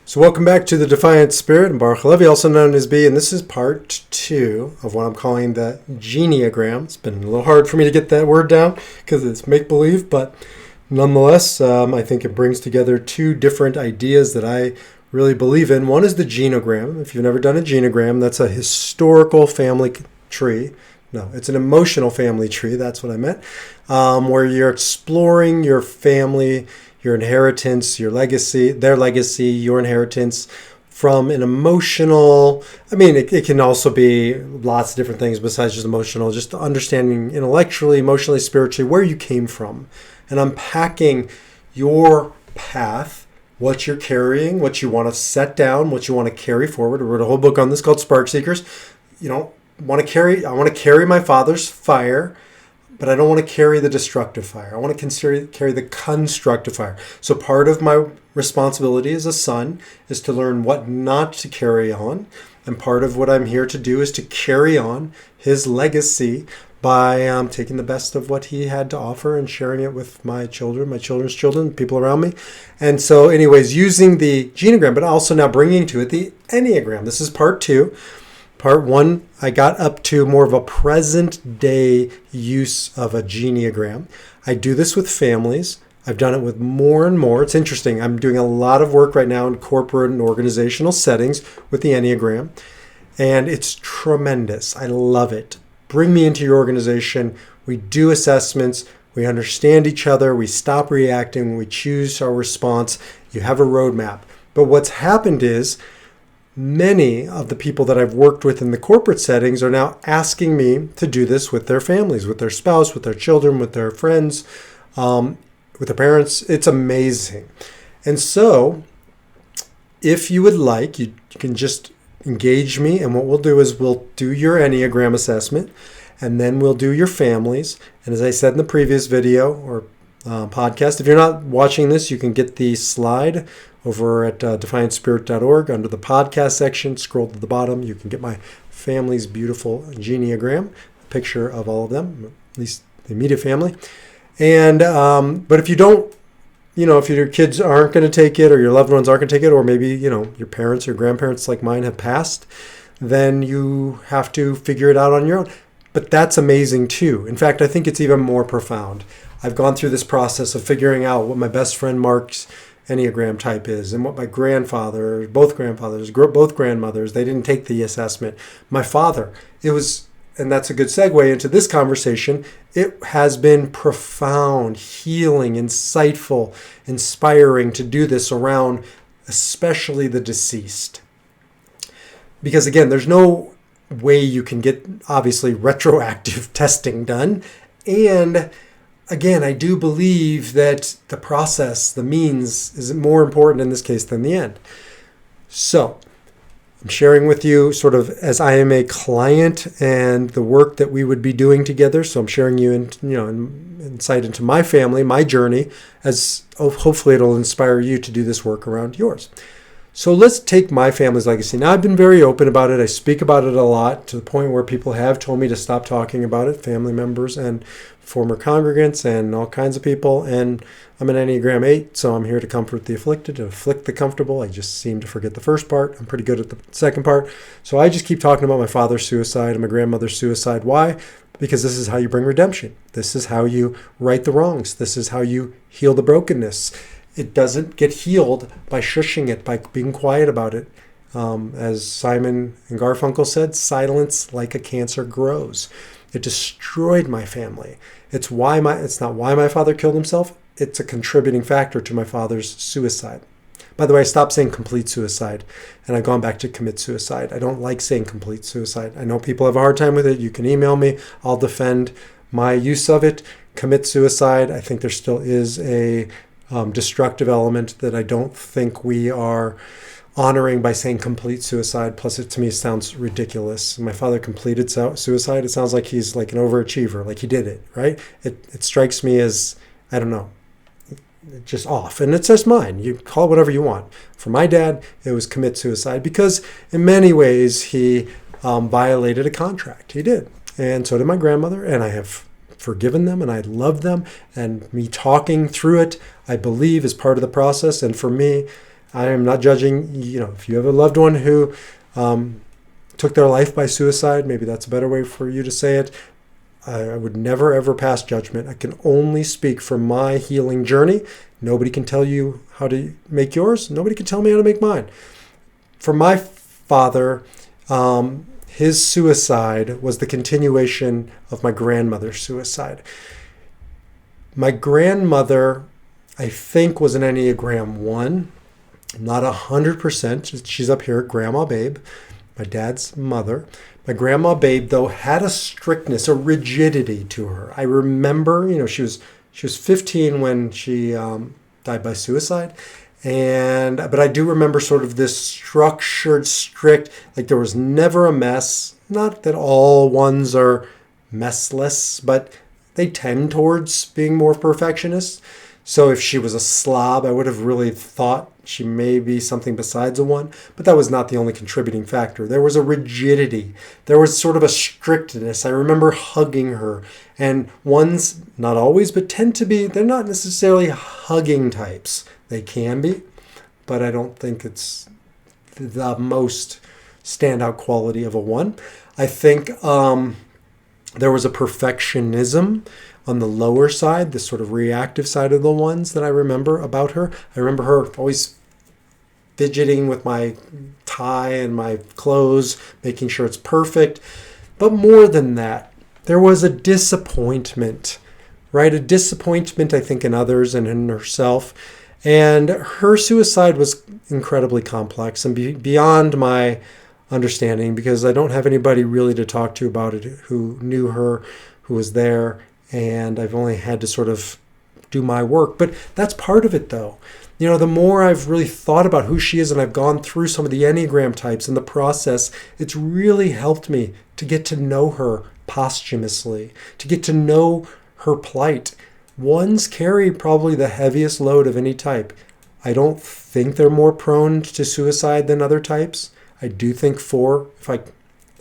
So welcome back to the Defiant Spirit. I'm Baruch Levi, also known as B, and this is part 2 of what I'm calling the Genneagram. It's been a little hard for me to get that word down because it's make-believe, but nonetheless, I think it brings together two different ideas that I really believe in. One is the genogram. If you've never done a genogram, that's a historical family tree. No, it's an emotional family tree. That's what I meant, where you're exploring your family, your inheritance, your legacy, their legacy, your inheritance from an emotional, it can also be lots of different things besides just emotional, just understanding intellectually, emotionally, spiritually, where you came from and unpacking your path, what you're carrying, what you want to set down, what you want to carry forward. I wrote a whole book on this called Spark Seekers. I want to carry my father's fire, but I don't want to carry the destructive fire. I want to carry the constructive fire. So part of my responsibility as a son is to learn what not to carry on. And part of what I'm here to do is to carry on his legacy by taking the best of what he had to offer and sharing it with my children, my children's children, people around me. And so anyways, using the genogram, but also now bringing to it the Enneagram. This is part 2. Part 1, I got up to more of a present day use of a Genneagram. I do this with families. I've done it with more and more. It's interesting. I'm doing a lot of work right now in corporate and organizational settings with the Enneagram, and it's tremendous. I love it. Bring me into your organization. We do assessments. We understand each other. We stop reacting. We choose our response. You have a roadmap. But what's happened is many of the people that I've worked with in the corporate settings are now asking me to do this with their families, with their spouse, with their children, with their friends, with their parents. It's amazing. And so if you would like, you can just engage me. And what we'll do is we'll do your Enneagram assessment, and then we'll do your families. And as I said in the previous video or podcast, if you're not watching this, you can get the slide over at defiantspirit.org under the podcast section. Scroll to the bottom. You can get my family's beautiful Genneagram, a picture of all of them, at least the immediate family. And but if you don't, if your kids aren't going to take it, or your loved ones aren't going to take it, or maybe your parents or grandparents like mine have passed, then you have to figure it out on your own. But that's amazing too. In fact, I think it's even more profound. I've gone through this process of figuring out what my best friend Mark's Enneagram type is, and what my grandfather, both grandfathers, both grandmothers, they didn't take the assessment. My father, and that's a good segue into this conversation, it has been profound, healing, insightful, inspiring to do this around especially the deceased. Because again, there's no way you can get, obviously, retroactive testing done. And again, I do believe that the process, the means, is more important in this case than the end. So I'm sharing with you sort of as I am a client and the work that we would be doing together. So I'm sharing you insight into my family, my journey, as hopefully it'll inspire you to do this work around yours. So let's take my family's legacy. Now, I've been very open about it. I speak about it a lot to the point where people have told me to stop talking about it, family members and former congregants and all kinds of people. And I'm an Enneagram 8, so I'm here to comfort the afflicted and afflict the comfortable. I just seem to forget the first part. I'm pretty good at the second part. So I just keep talking about my father's suicide and my grandmother's suicide. Why? Because this is how you bring redemption. This is how you right the wrongs. This is how you heal the brokenness. It doesn't get healed by shushing it, by being quiet about it. As Simon and Garfunkel said, silence like a cancer grows. It destroyed my family. It's not why my father killed himself. It's a contributing factor to my father's suicide. By the way, I stopped saying complete suicide, and I've gone back to commit suicide. I don't like saying complete suicide. I know people have a hard time with it. You can email me. I'll defend my use of it. Commit suicide. I think there still is a destructive element that I don't think we are honoring by saying complete suicide. Plus, it to me sounds ridiculous. My father completed suicide. It sounds like he's like an overachiever, like he did it, right? It strikes me as, I don't know, just off. And it's just mine. You call it whatever you want. For my dad, it was commit suicide because in many ways he violated a contract. He did. And so did my grandmother. And I have forgiven them and I love them. And me talking through it, I believe, is part of the process. And for me, I am not judging. If you have a loved one who took their life by suicide, maybe that's a better way for you to say it. I would never, ever pass judgment. I can only speak from my healing journey. Nobody can tell you how to make yours. Nobody can tell me how to make mine. For my father, his suicide was the continuation of my grandmother's suicide. My grandmother, I think, was an Enneagram 1. Not 100%. She's up here, Grandma Babe, my dad's mother. My Grandma Babe, though, had a strictness, a rigidity to her. I remember, she was 15 when she died by suicide. But I do remember sort of this structured, strict, like there was never a mess. Not that all ones are messless, but they tend towards being more perfectionist. So if she was a slob, I would have really thought she may be something besides a 1, but that was not the only contributing factor. There was a rigidity. There was sort of a strictness. I remember hugging her. And ones, not always, but tend to be, they're not necessarily hugging types. They can be, but I don't think it's the most standout quality of a 1. I think there was a perfectionism on the lower side, the sort of reactive side of the ones that I remember about her. I remember her always fidgeting with my tie and my clothes, making sure it's perfect. But more than that, there was a disappointment, right? A disappointment, I think, in others and in herself. And her suicide was incredibly complex and beyond my understanding, because I don't have anybody really to talk to about it who knew her, who was there. And I've only had to sort of do my work. But that's part of it, though. The more I've really thought about who she is and I've gone through some of the Enneagram types in the process, it's really helped me to get to know her posthumously, to get to know her plight. Ones carry probably the heaviest load of any type. I don't think they're more prone to suicide than other types. I do think 4,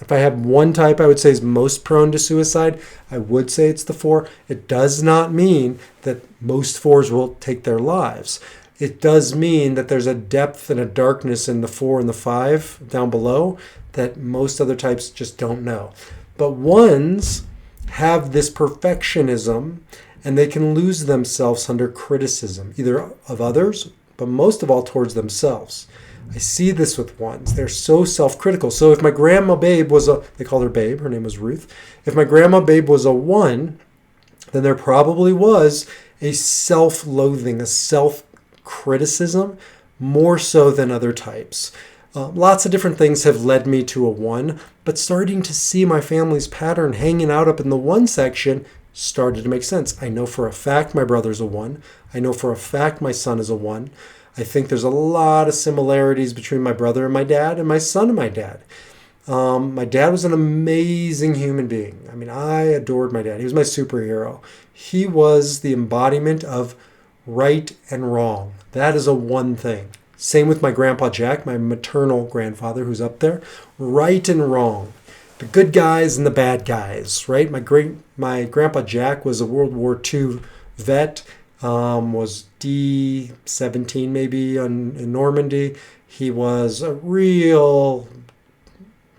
if I have one type I would say is most prone to suicide, I would say it's the 4. It does not mean that most 4s will take their lives. It does mean that there's a depth and a darkness in the 4 and the 5 down below that most other types just don't know. But ones have this perfectionism, and they can lose themselves under criticism, either of others, but most of all towards themselves. I see this with ones. They're so self-critical. So if my Grandma Babe was they called her Babe, her name was Ruth. If my Grandma Babe was a 1, then there probably was a self-loathing, a self-criticism, more so than other types. Lots of different things have led me to a 1, but starting to see my family's pattern hanging out up in the 1 section started to make sense. I know for a fact my brother's a 1. I know for a fact my son is a 1. I think there's a lot of similarities between my brother and my dad and my son and my dad. My dad was an amazing human being. I mean, I adored my dad. He was my superhero. He was the embodiment of right and wrong. That is a 1 thing. Same with my Grandpa Jack, my maternal grandfather who's up there. Right and wrong. The good guys and the bad guys, right? My Grandpa Jack was a World War II vet. Was D-17 maybe in Normandy. He was a real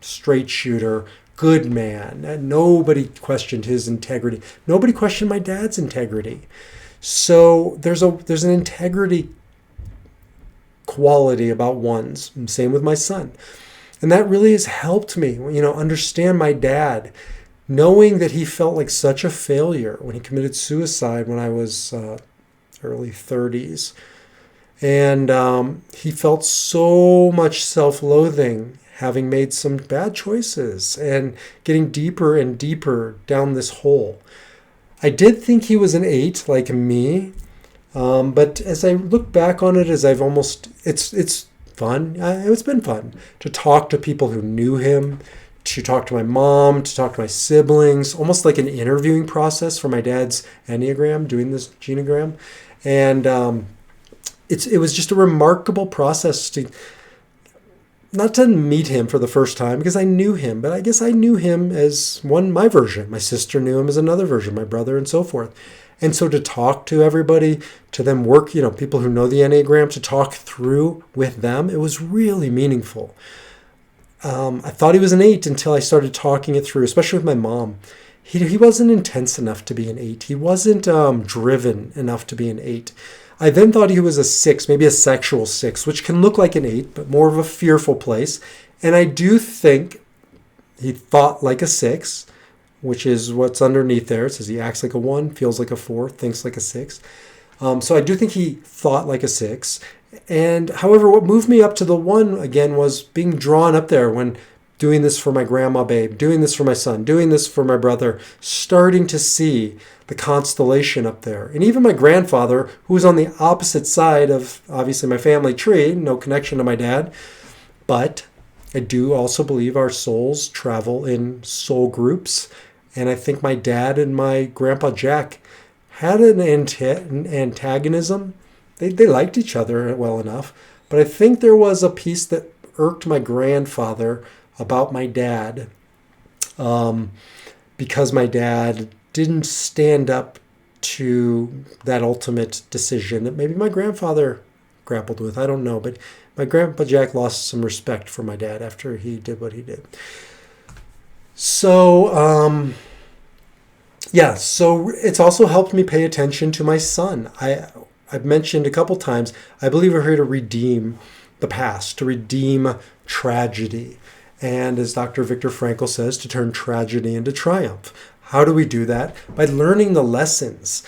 straight shooter, good man. And nobody questioned his integrity. Nobody questioned my dad's integrity. So there's an integrity quality about ones. And same with my son. And that really has helped me, understand my dad. Knowing that he felt like such a failure when he committed suicide when I was early 30s. And he felt so much self-loathing, having made some bad choices and getting deeper and deeper down this hole. I did think he was an 8 like me, but as I look back on it, it's fun. It's been fun to talk to people who knew him, to talk to my mom, to talk to my siblings, almost like an interviewing process for my dad's Enneagram, doing this genogram. And it was just a remarkable process not to meet him for the first time, because I knew him, but I guess I knew him as my version. My sister knew him as another version, my brother, and so forth. And so to talk to everybody, to them work, people who know the Enneagram, to talk through with them, it was really meaningful. I thought he was an 8 until I started talking it through, especially with my mom. He wasn't intense enough to be an 8. He wasn't driven enough to be an 8. I then thought he was a 6, maybe a sexual 6, which can look like an 8, but more of a fearful place. And I do think he thought like a 6, which is what's underneath there. It says he acts like a 1, feels like a 4, thinks like a 6. So I do think he thought like a 6. And however, what moved me up to the 1 again was being drawn up there when doing this for my grandma babe, doing this for my son, doing this for my brother, starting to see the constellation up there. And even my grandfather, who was on the opposite side of obviously my family tree, no connection to my dad, but I do also believe our souls travel in soul groups. And I think my dad and my grandpa Jack had an antagonism. They liked each other well enough, but I think there was a piece that irked my grandfather about my dad, because my dad didn't stand up to that ultimate decision that maybe my grandfather grappled with. I don't know, but my grandpa Jack lost some respect for my dad after he did what he did. So, so it's also helped me pay attention to my son. I've mentioned a couple times, I believe we're here to redeem the past, to redeem tragedy. And as Dr. Viktor Frankl says, to turn tragedy into triumph. How do we do that? By learning the lessons.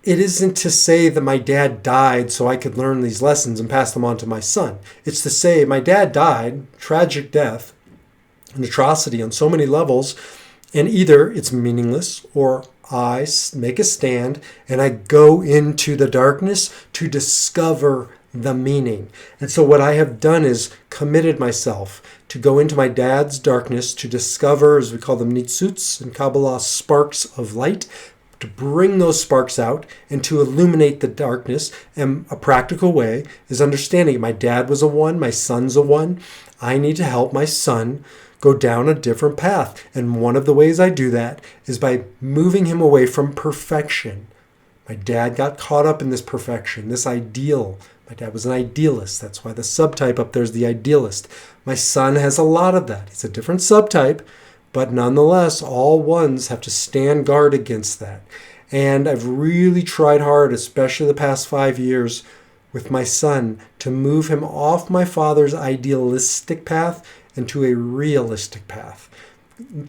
It isn't to say that my dad died so I could learn these lessons and pass them on to my son. It's to say my dad died, tragic death, an atrocity on so many levels, and either it's meaningless or I make a stand and I go into the darkness to discover the meaning. And so what I have done is committed myself to go into my dad's darkness to discover, as we call them nitsuts in Kabbalah, sparks of light, to bring those sparks out and to illuminate the darkness. And a practical way is understanding my dad was a 1, my son's a 1. I need to help my son go down a different path. And one of the ways I do that is by moving him away from perfection. My dad got caught up in this perfection, this ideal. My dad was an idealist. That's why the subtype up there is the idealist. My son has a lot of that. He's a different subtype, but nonetheless, all 1s have to stand guard against that. And I've really tried hard, especially the past 5 years with my son, to move him off my father's idealistic path and to a realistic path.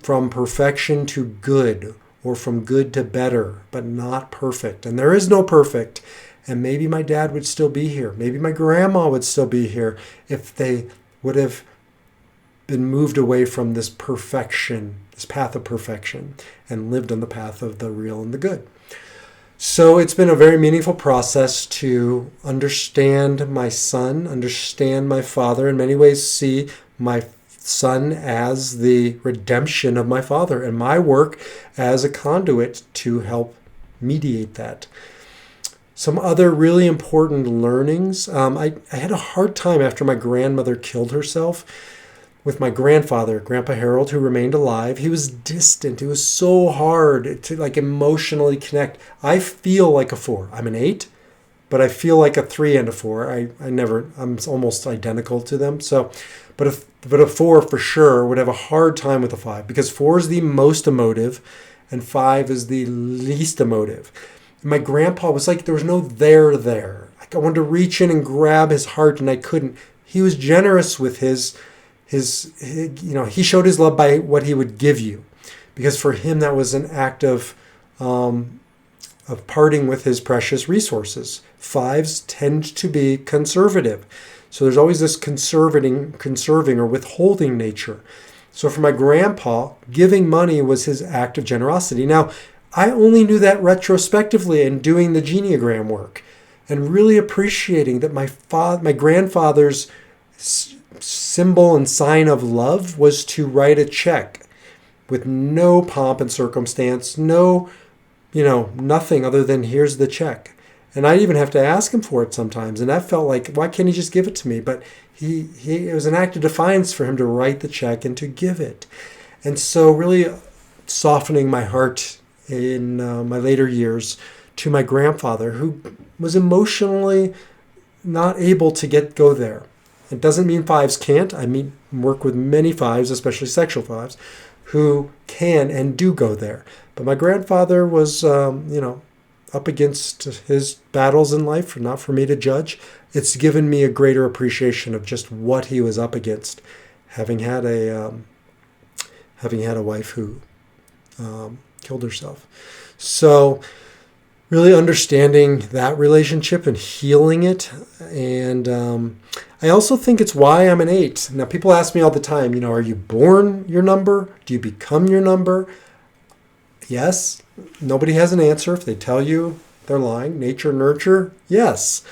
From perfection to good, or from good to better, but not perfect. And there is no perfect. And maybe my dad would still be here. Maybe my grandma would still be here if they would have been moved away from this perfection, this path of perfection, and lived on the path of the real and the good. So it's been a very meaningful process to understand my son, understand my father, in many ways see my son as the redemption of my father, and my work as a conduit to help mediate that. Some other really important learnings. I had a hard time after my grandmother killed herself with my grandfather, Grandpa Harold, who remained alive. He was distant. It was so hard to emotionally connect. I feel like a 4. I'm an 8, but I feel like a 3 and a 4. I'm almost identical to them. So, but a 4 for sure would have a hard time with a 5 because 4 is the most emotive and 5 is the least emotive. My grandpa was like, there was no there. I wanted to reach in and grab his heart and I couldn't. He was generous with his he showed his love by what he would give you, because for him that was an act of parting with his precious resources. 5s tend to be conservative. So there's always this conserving or withholding nature. So for my grandpa, giving money was his act of generosity. Now, I only knew that retrospectively in doing the Genneagram work and really appreciating that my grandfather's symbol and sign of love was to write a check with no pomp and circumstance, no, nothing other than here's the check. And I even have to ask him for it sometimes. And that felt like, why can't he just give it to me? But it was an act of defiance for him to write the check and to give it. And so really softening my heart in my later years to my grandfather, who was emotionally not able to go there. It doesn't mean fives can't. I work with many fives, especially sexual fives, who can and do go there. But my grandfather was, up against his battles in life, not for me to judge. It's given me a greater appreciation of just what he was up against, having had a wife who killed herself. So really understanding that relationship and healing it. And I also think it's why I'm an 8. Now, people ask me all the time, are you born your number? Do you become your number? Yes. Nobody has an answer. If they tell you, they're lying. Nature, nurture? Yes.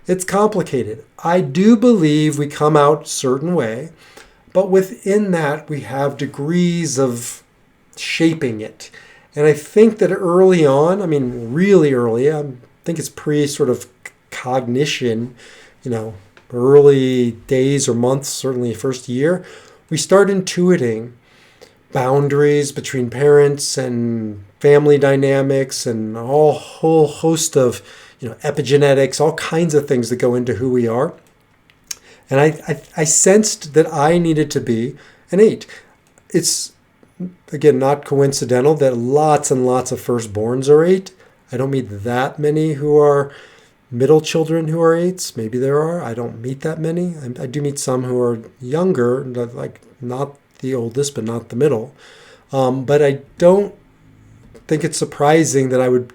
It's complicated. I do believe we come out a certain way, but within that, we have degrees of shaping it. And I think that early on, really early, I think it's pre sort of cognition, early days or months, certainly first year, we start intuiting boundaries between parents and family dynamics and a whole host of, epigenetics, all kinds of things that go into who we are. And I sensed that I needed to be an 8. It's, again, not coincidental that lots and lots of firstborns are 8. I don't meet that many who are middle children who are 8s. Maybe there are. I don't meet that many. I do meet some who are younger, like not the oldest, but not the middle. But I don't think it's surprising that I would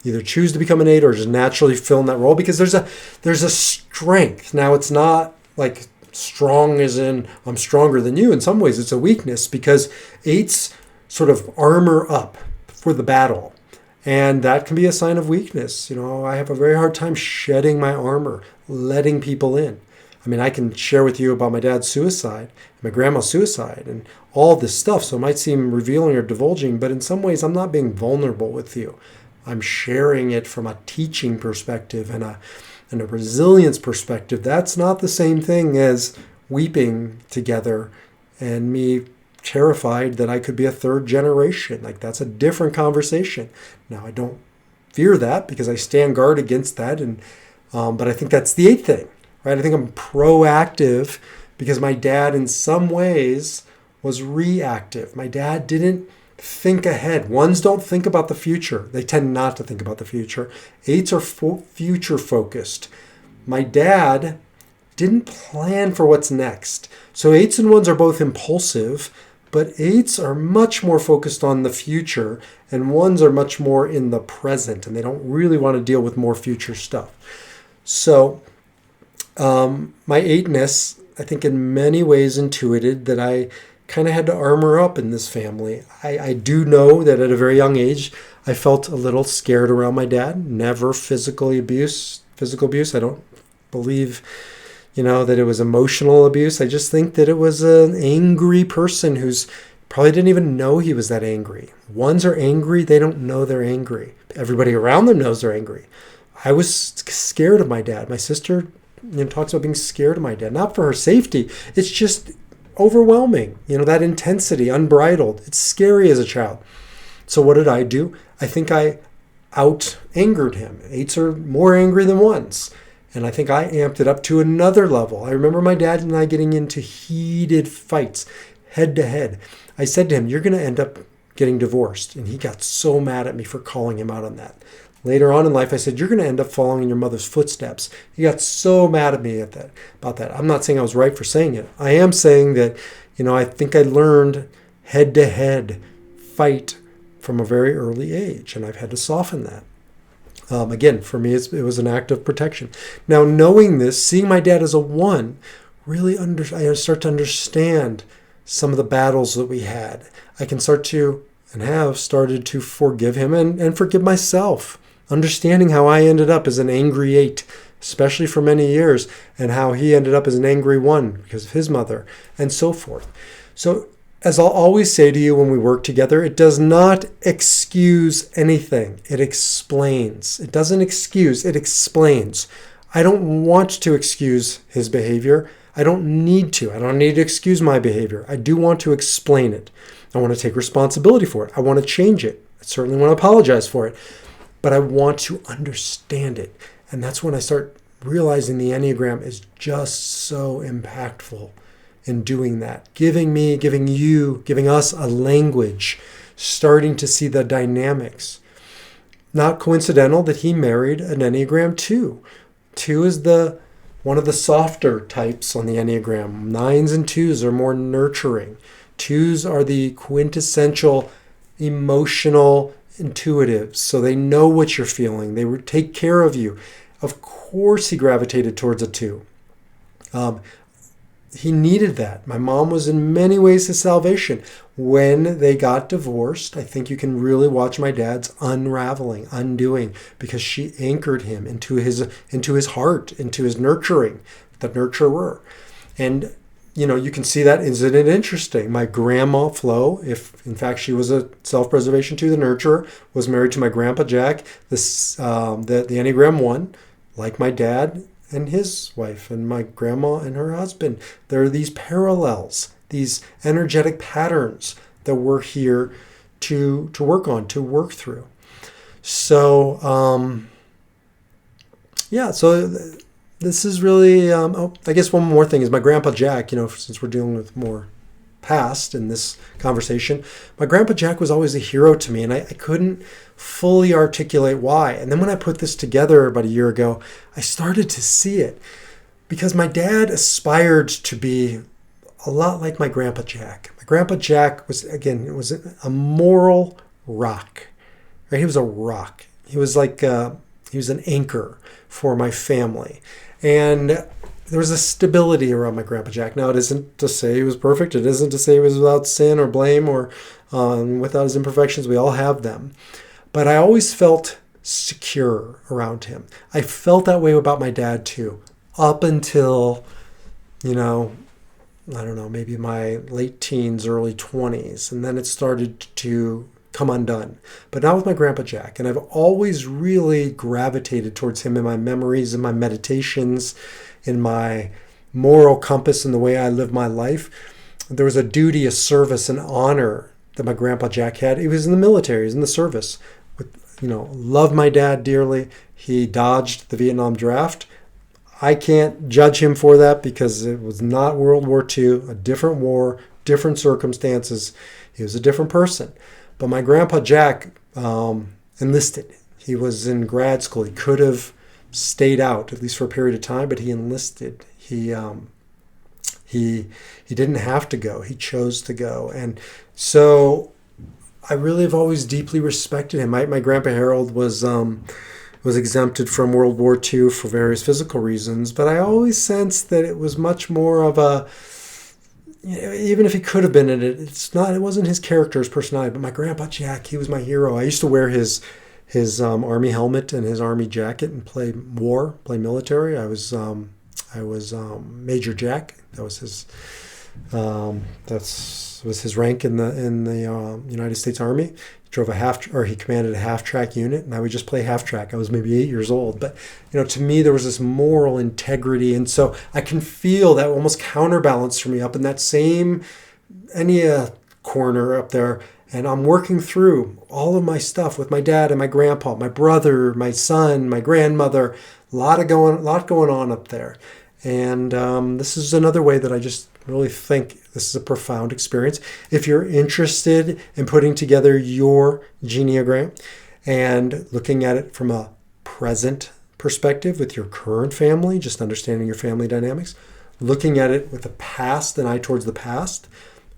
either choose to become an 8 or just naturally fill in that role, because there's a strength. Now, it's not like strong as in I'm stronger than you. In some ways, it's a weakness, because 8s sort of armor up for the battle. And that can be a sign of weakness. I have a very hard time shedding my armor, letting people in. I can share with you about my dad's suicide, my grandma's suicide, and all this stuff. So it might seem revealing or divulging, but in some ways, I'm not being vulnerable with you. I'm sharing it from a teaching perspective and a resilience perspective. That's not the same thing as weeping together and me terrified that I could be a third generation. Like, that's a different conversation. Now, I don't fear that because I stand guard against that. But I think that's the 8th thing, right? I think I'm proactive because my dad in some ways was reactive. My dad didn't think ahead. 1s don't think about the future. They tend not to think about the future. 8s are future focused. My dad didn't plan for what's next. So 8s and 1s are both impulsive, but 8s are much more focused on the future, and 1s are much more in the present, and they don't really want to deal with more future stuff. So my 8ness, I think in many ways intuited that I kind of had to armor up in this family. I do know that at a very young age, I felt a little scared around my dad. Never physical abuse. I don't believe, that it was emotional abuse. I just think that it was an angry person who's probably didn't even know he was that angry. 1s are angry. They don't know they're angry. Everybody around them knows they're angry. I was scared of my dad. My sister talks about being scared of my dad. Not for her safety. It's just overwhelming, that intensity, unbridled. It's scary as a child. So what did I do? I think I out-angered him. 8s are more angry than 1s. And I think I amped it up to another level. I remember my dad and I getting into heated fights, head to head. I said to him, "You're going to end up getting divorced." And he got so mad at me for calling him out on that. Later on in life, I said, "You're going to end up following in your mother's footsteps." He got so mad at me about that. I'm not saying I was right for saying it. I am saying that, I think I learned head-to-head fight from a very early age, and I've had to soften that. Again, for me, it was an act of protection. Now, knowing this, seeing my dad as a 1, really I start to understand some of the battles that we had. I can start to, and have started to, forgive him and forgive myself. Understanding how I ended up as an angry 8, especially for many years, and how he ended up as an angry 1 because of his mother, and so forth. So, as I'll always say to you when we work together, it does not excuse anything. It explains. It doesn't excuse, it explains. I don't want to excuse his behavior. I don't need to. I don't need to excuse my behavior. I do want to explain it. I want to take responsibility for it. I want to change it. I certainly want to apologize for it. but I want to understand it. And that's when I start realizing the Enneagram is just so impactful in doing that. Giving us a language, starting to see the dynamics. Not coincidental that he married an Enneagram 2. 2 is one of the softer types on the Enneagram. 9s and 2s are more nurturing. 2s are the quintessential emotional intuitives. So they know what you're feeling. They take care of you. Of course he gravitated towards a 2. He needed that. My mom was in many ways his salvation. When they got divorced, I think you can really watch my dad's unraveling, undoing, because she anchored him into his heart, into his nurturing, the nurturer. And you can see that. Isn't it interesting? My grandma Flo, if in fact she was a self-preservation to the nurturer, was married to my grandpa Jack, the Enneagram 1, like my dad and his wife, and my grandma and her husband. There are these parallels, these energetic patterns that we're here to work on, to work through. So, so this is really, I guess one more thing is my grandpa Jack, since we're dealing with more past in this conversation, my grandpa Jack was always a hero to me, and I couldn't fully articulate why. And then when I put this together about a year ago, I started to see it, because my dad aspired to be a lot like my grandpa Jack. My grandpa Jack was a moral rock. Right? He was a rock. He was he was an anchor for my family. And there was a stability around my grandpa Jack. Now, it isn't to say he was perfect. It isn't to say he was without sin or blame or without his imperfections. We all have them. But I always felt secure around him. I felt that way about my dad too, up until, I don't know, maybe my late teens, early 20s. And then it started to come undone. But not with my grandpa Jack. And I've always really gravitated towards him in my memories, in my meditations, in my moral compass, in the way I live my life. There was a duty, a service, an honor that my grandpa Jack had. He was in the military, he was in the service. Loved my dad dearly. He dodged the Vietnam draft. I can't judge him for that because it was not World War II, a different war, different circumstances. He was a different person. But my grandpa Jack enlisted. He was in grad school. He could have stayed out, at least for a period of time, but he enlisted. He didn't have to go. He chose to go. And so I really have always deeply respected him. My grandpa Harold was exempted from World War II for various physical reasons, but I always sensed that it was much more of a, even if he could have been in it, it wasn't his character, his personality. But my grandpa Jack, he was my hero. I used to wear his army helmet and his army jacket and play military. I was Major Jack. That was his. Was his rank in the United States Army. He commanded a half-track unit, and I would just play half-track. I was maybe 8 years old, but to me there was this moral integrity, and so I can feel that almost counterbalance for me up in that same Ennea corner up there, and I'm working through all of my stuff with my dad and my grandpa, my brother, my son, my grandmother. A lot going on up there, and this is another way that I just really think this is a profound experience. If you're interested in putting together your Genneagram and looking at it from a present perspective with your current family, just understanding your family dynamics, looking at it with the past, an eye towards the past,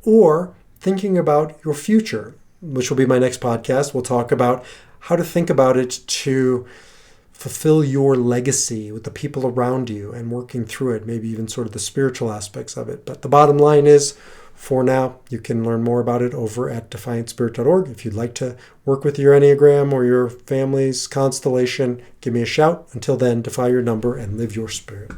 or thinking about your future, which will be my next podcast. We'll talk about how to think about it to fulfill your legacy with the people around you and working through it, maybe even sort of the spiritual aspects of it. But the bottom line is, for now, you can learn more about it over at defiantspirit.org. If you'd like to work with your Enneagram or your family's constellation, give me a shout. Until then, defy your number and live your spirit.